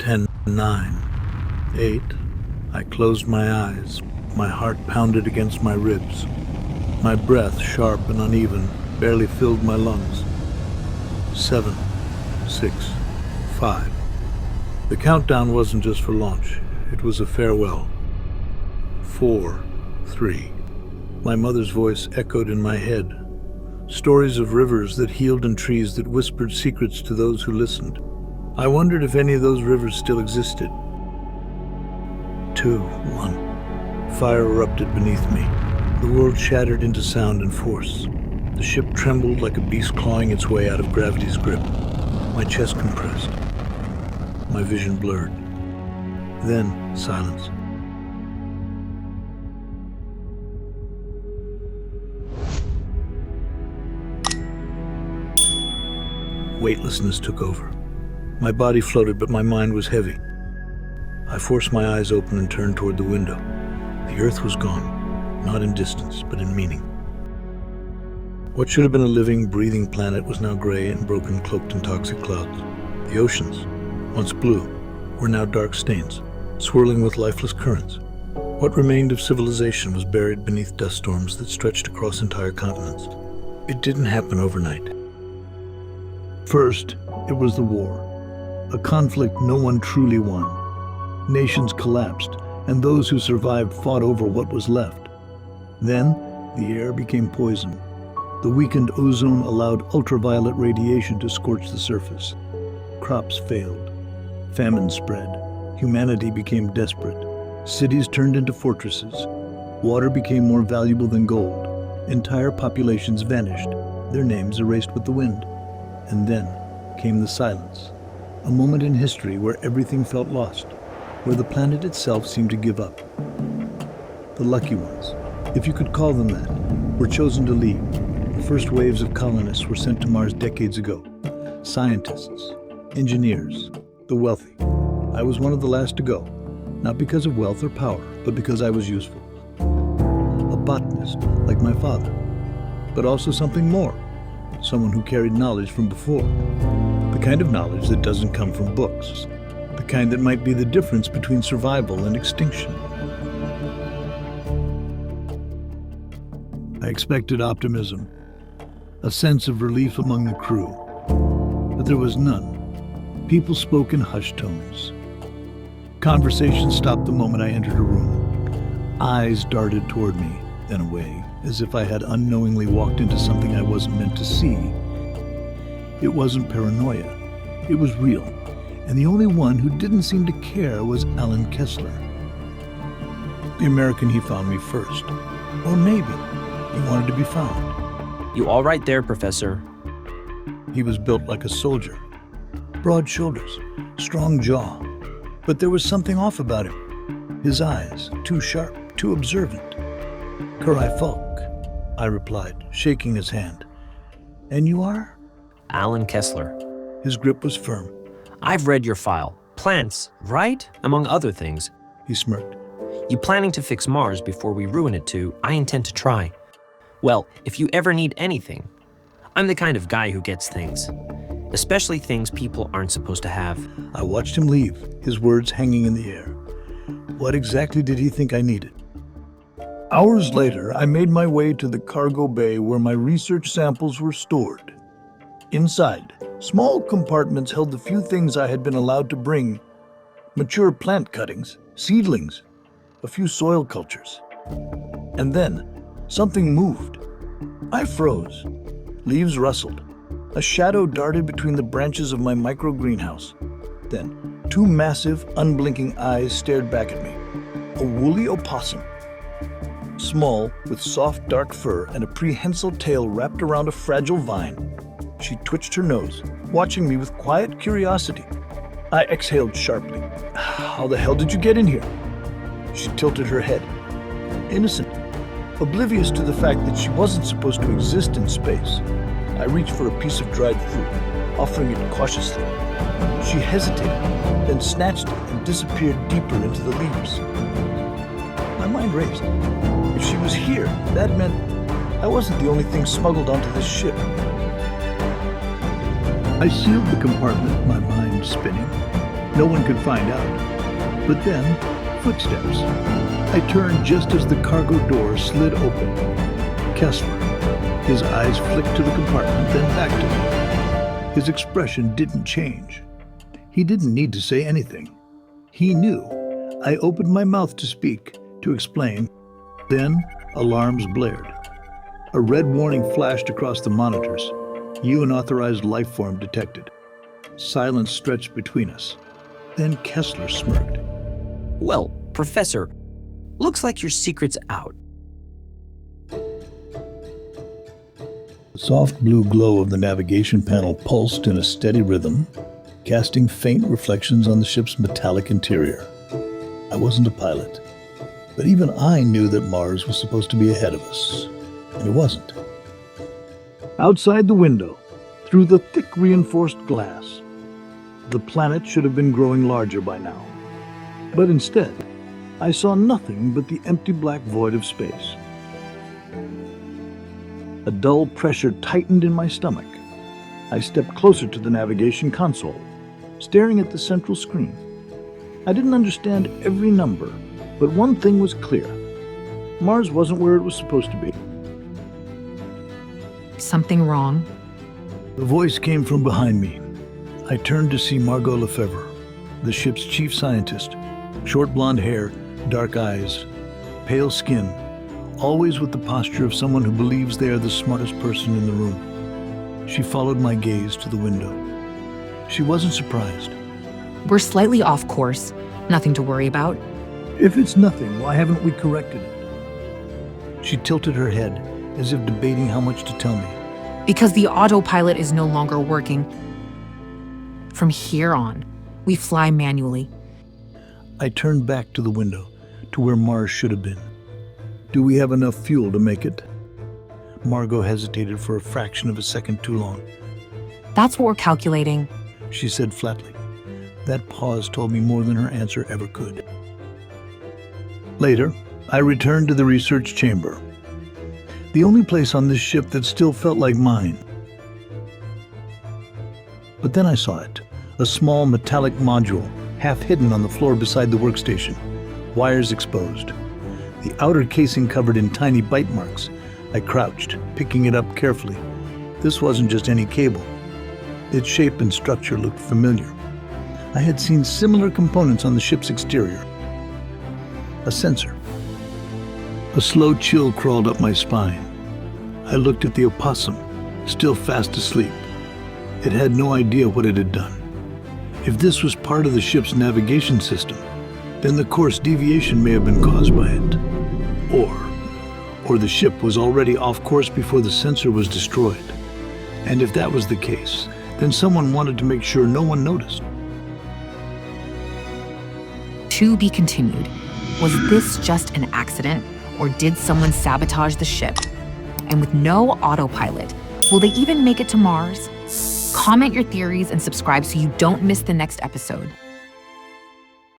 10, 9, 8. I closed my eyes. My heart pounded against my ribs. My breath, sharp and uneven, barely filled my lungs. 7, 6, 5. The countdown wasn't just for launch. It was a farewell. 4, 3. My mother's voice echoed in my head. Stories of rivers that healed and trees that whispered secrets to those who listened. I wondered if any of those rivers still existed. 2, 1. Fire erupted beneath me. The world shattered into sound and force. The ship trembled like a beast clawing its way out of gravity's grip. My chest compressed. My vision blurred. Then, silence. Weightlessness took over. My body floated, but my mind was heavy. I forced my eyes open and turned toward the window. The earth was gone, not in distance, but in meaning. What should have been a living, breathing planet was now gray and broken, cloaked in toxic clouds. The oceans, once blue, were now dark stains, swirling with lifeless currents. What remained of civilization was buried beneath dust storms that stretched across entire continents. It didn't happen overnight. First, it was the war. A conflict no one truly won. Nations collapsed, and those who survived fought over what was left. Then, the air became poisoned. The weakened ozone allowed ultraviolet radiation to scorch the surface. Crops failed. Famine spread. Humanity became desperate. Cities turned into fortresses. Water became more valuable than gold. Entire populations vanished, their names erased with the wind. And then came the silence. A moment in history where everything felt lost, where the planet itself seemed to give up. The lucky ones, if you could call them that, were chosen to leave. The first waves of colonists were sent to Mars decades ago. Scientists, engineers, the wealthy. I was one of the last to go, not because of wealth or power, but because I was useful. A botanist, like my father, but also something more. Someone who carried knowledge from before. The kind of knowledge that doesn't come from books. The kind that might be the difference between survival and extinction. I expected optimism, a sense of relief among the crew. But there was none. People spoke in hushed tones. Conversation stopped the moment I entered a room. Eyes darted toward me, then away, as if I had unknowingly walked into something I wasn't meant to see. It wasn't paranoia. It was real. And the only one who didn't seem to care was Alan Kessler. The American he found me first. Or maybe he wanted to be found. You all right there, Professor? He was built like a soldier. Broad shoulders, strong jaw. But there was something off about him. His eyes, too sharp, too observant. Kurai Falk, I replied, shaking his hand. And you are? Alan Kessler. His grip was firm. I've read your file. Plants, right? Among other things. He smirked. You planning to fix Mars before we ruin it too? I intend to try. Well, if you ever need anything, I'm the kind of guy who gets things. Especially things people aren't supposed to have. I watched him leave, his words hanging in the air. What exactly did he think I needed? Hours later, I made my way to the cargo bay where my research samples were stored. Inside, small compartments held the few things I had been allowed to bring. Mature plant cuttings, seedlings, a few soil cultures. And then, something moved. I froze. Leaves rustled. A shadow darted between the branches of my micro-greenhouse. Then, two massive, unblinking eyes stared back at me. A woolly opossum. Small, with soft, dark fur and a prehensile tail wrapped around a fragile vine. She twitched her nose, watching me with quiet curiosity. I exhaled sharply. How the hell did you get in here? She tilted her head. Innocent, oblivious to the fact that she wasn't supposed to exist in space. I reached for a piece of dried fruit, offering it cautiously. She hesitated, then snatched it and disappeared deeper into the leaves. My mind raced. If she was here, that meant I wasn't the only thing smuggled onto this ship. I sealed the compartment, my mind spinning. No one could find out. But then, footsteps. I turned just as the cargo door slid open. Kessler. His eyes flicked to the compartment, then back to me. His expression didn't change. He didn't need to say anything. He knew. I opened my mouth to speak, to explain. Then, alarms blared. A red warning flashed across the monitors. Unauthorized life form detected. Silence stretched between us. Then Kessler smirked. Well, Professor, looks like your secret's out. The soft blue glow of the navigation panel pulsed in a steady rhythm, casting faint reflections on the ship's metallic interior. I wasn't a pilot, but even I knew that Mars was supposed to be ahead of us, and it wasn't. Outside the window, through the thick reinforced glass, the planet should have been growing larger by now. But instead, I saw nothing but the empty black void of space. A dull pressure tightened in my stomach. I stepped closer to the navigation console, staring at the central screen. I didn't understand every number, but one thing was clear. Mars wasn't where it was supposed to be. Something wrong? The voice came from behind me. I turned to see Margot Lefebvre, the ship's chief scientist. Short blonde hair, dark eyes, pale skin, always with the posture of someone who believes they are the smartest person in the room. She followed my gaze to the window. She wasn't surprised. We're slightly off course. Nothing to worry about. If it's nothing, why haven't we corrected it? She tilted her head, as if debating how much to tell me. Because the autopilot is no longer working. From here on, we fly manually. I turned back to the window, to where Mars should have been. Do we have enough fuel to make it? Margot hesitated for a fraction of a second too long. That's what we're calculating. She said flatly. That pause told me more than her answer ever could. Later, I returned to the research chamber. The only place on this ship that still felt like mine. But then I saw it. A small metallic module, half hidden on the floor beside the workstation. Wires exposed. The outer casing covered in tiny bite marks. I crouched, picking it up carefully. This wasn't just any cable. Its shape and structure looked familiar. I had seen similar components on the ship's exterior. A sensor. A slow chill crawled up my spine. I looked at the opossum, still fast asleep. It had no idea what it had done. If this was part of the ship's navigation system, then the course deviation may have been caused by it. Or the ship was already off course before the sensor was destroyed. And if that was the case, then someone wanted to make sure no one noticed. To be continued. Was this just an accident, or did someone sabotage the ship? And with no autopilot, will they even make it to Mars? Comment your theories and subscribe so you don't miss the next episode.